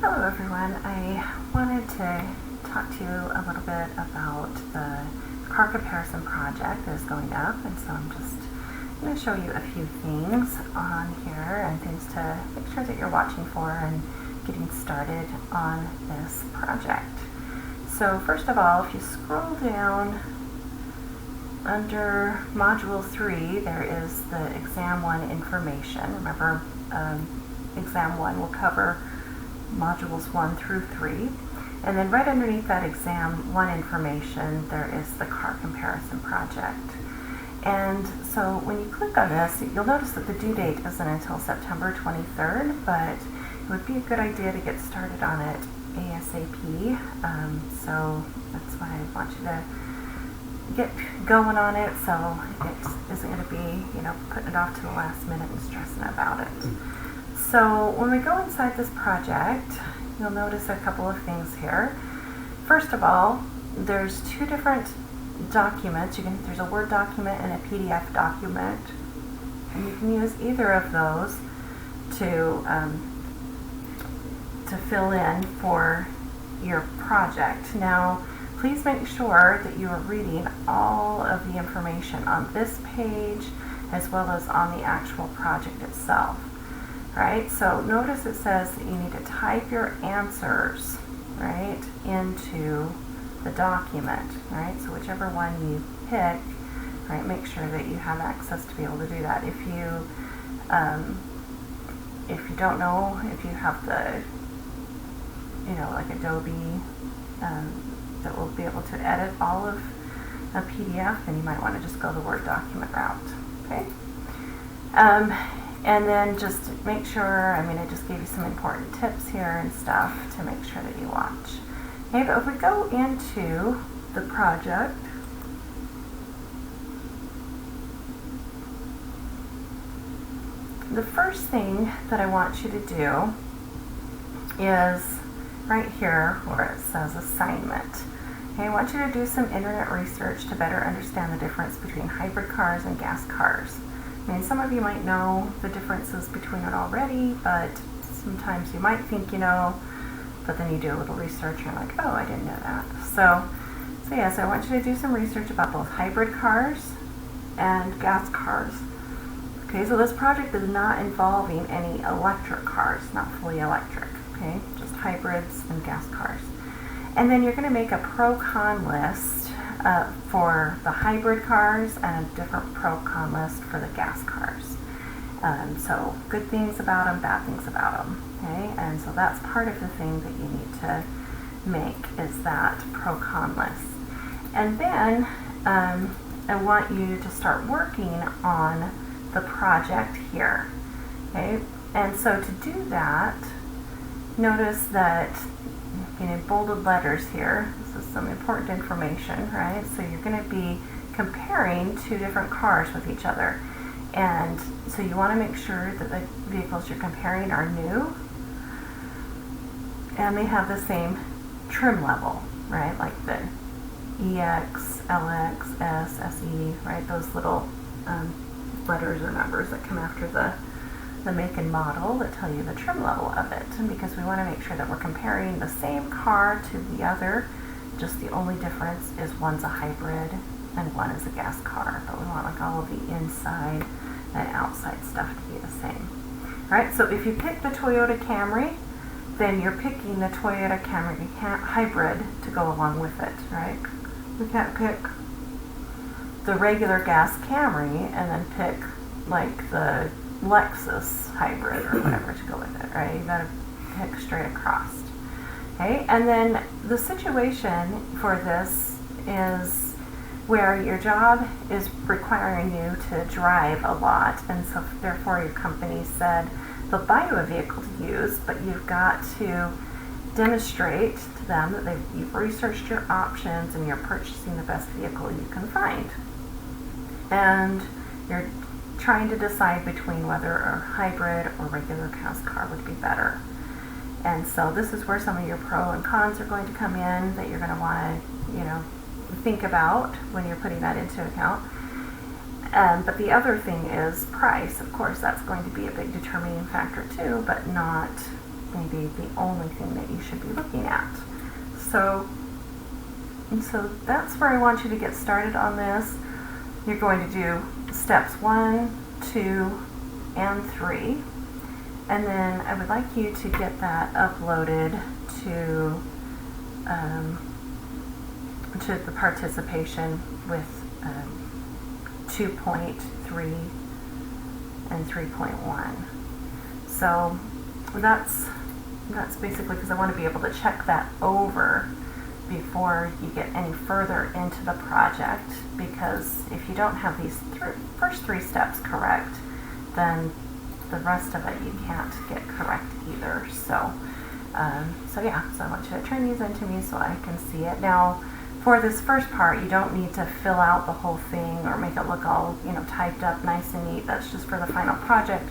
Hello everyone. I wanted to talk to you a little bit about the car comparison project that is going up, and so I'm just going to show you a few things on here and things to make sure that you're watching for and getting started on this project. So first of all, if you scroll down under Module 3, there is the Exam 1 information. Remember, Exam 1 will cover Modules 1 through 3. And then right underneath that Exam 1 information, there is the car comparison project. And so when you click on this, you'll notice that the due date isn't until September 23rd, but it would be a good idea to get started on it ASAP. So that's why I want you to get going on it, so it isn't going to be, putting it off to the last minute and stressing about it. So when we go inside this project, you'll notice a couple of things here. First of all, there's two different documents. There's a Word document and a PDF document, and you can use either of those to fill in for your project. Now, please make sure that you are reading all of the information on this page as well as on the actual project itself. Right, so notice it says that you need to type your answers, right, into the document, right? So whichever one you pick, right, make sure that you have access to be able to do that. If you don't know, if you have the, like Adobe, that will be able to edit all of a PDF, then you might want to just go the Word document route, okay? And then just make sure, I just gave you some important tips here and stuff to make sure that you watch. Okay, but if we go into the project, the first thing that I want you to do is right here where it says assignment. Okay, I want you to do some internet research to better understand the difference between hybrid cars and gas cars. Some of you might know the differences between it already, but sometimes you might think you know, but then you do a little research and you're like, oh, I didn't know that. So yes, I want you to do some research about both hybrid cars and gas cars. Okay, so this project is not involving any electric cars, not fully electric, okay, just hybrids and gas cars. And then you're going to make a pro-con list for the hybrid cars and a different pro-con list for the gas cars. So good things about them, bad things about them. Okay, and so that's part of the thing that you need to make is that pro-con list. And then I want you to start working on the project here. Okay, and so to do that, notice that in bolded letters here, this is some important information, right? So you're going to be comparing two different cars with each other. And so you want to make sure that the vehicles you're comparing are new and they have the same trim level, right? Like the EX, LX, S, SE, right? Those little letters or numbers that come after the make and model that tell you the trim level of it, and because we want to make sure that we're comparing the same car to the other, just the only difference is one's a hybrid and one is a gas car, but we want like all of the inside and outside stuff to be the same. Alright, so if you pick the Toyota Camry, then you're picking the Toyota Camry hybrid to go along with it, right? We can't pick the regular gas Camry and then pick like the Lexus hybrid or whatever to go with it, right? You gotta pick straight across. Okay, and then the situation for this is where your job is requiring you to drive a lot, and so therefore your company said they'll buy you a vehicle to use, but you've got to demonstrate to them that you've researched your options and you're purchasing the best vehicle you can find. And you're trying to decide between whether a hybrid or regular gas car would be better. And so this is where some of your pro and cons are going to come in that you're going to want to, think about when you're putting that into account. But the other thing is price. Of course, that's going to be a big determining factor too, but not maybe the only thing that you should be looking at. So that's where I want you to get started on this. You're going to do steps 1, 2, and 3. And then I would like you to get that uploaded to the participation with 2.3 and 3.1. So that's basically because I want to be able to check that over before you get any further into the project, because if you don't have these first 3 steps correct, then the rest of it you can't get correct either. So so I want you to turn these into me so I can see it. Now, for this first part, you don't need to fill out the whole thing or make it look all, typed up nice and neat. That's just for the final project.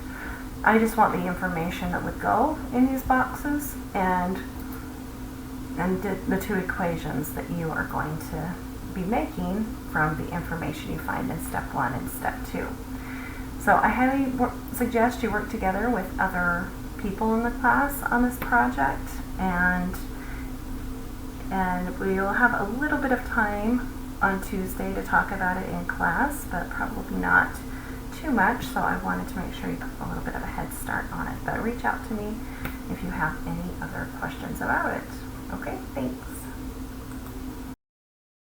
I just want the information that would go in these boxes and the 2 equations that you are going to be making from the information you find in step 1 and step 2. So I highly suggest you work together with other people in the class on this project, and we'll have a little bit of time on Tuesday to talk about it in class, but probably not too much, so I wanted to make sure you got a little bit of a head start on it. But reach out to me if you have any other questions about it. Okay, thanks.